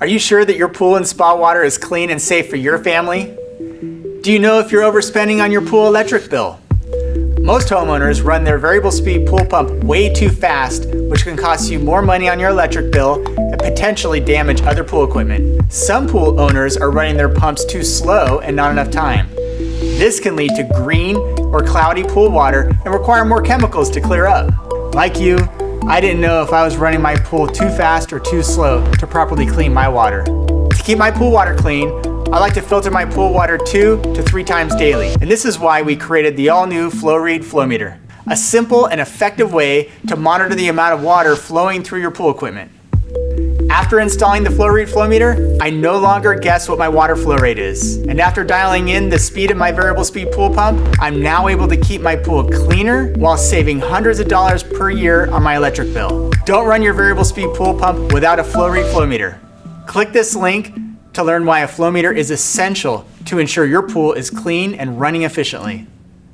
Are you sure that your pool and spa water is clean and safe for your family? Do you know if you're overspending on your pool electric bill? Most homeowners run their variable speed pool pump way too fast, which can cost you more money on your electric bill and potentially damage other pool equipment. Some pool owners are running their pumps too slow and not enough time. This can lead to green or cloudy pool water and require more chemicals to clear up. Like you, I didn't know if I was running my pool too fast or too slow to properly clean my water. To keep my pool water clean, I like to filter my pool water 2 to 3 times daily. And this is why we created the all-new FLOWREAD Flowmeter, a simple and effective way to monitor the amount of water flowing through your pool equipment. After installing the FLOWREAD Flowmeter, I no longer guess what my water flow rate is. And after dialing in the speed of my variable speed pool pump, I'm now able to keep my pool cleaner while saving hundreds of dollars per year on my electric bill. Don't run your variable speed pool pump without a FLOWREAD Flowmeter. Click this link to learn why a Flowmeter is essential to ensure your pool is clean and running efficiently.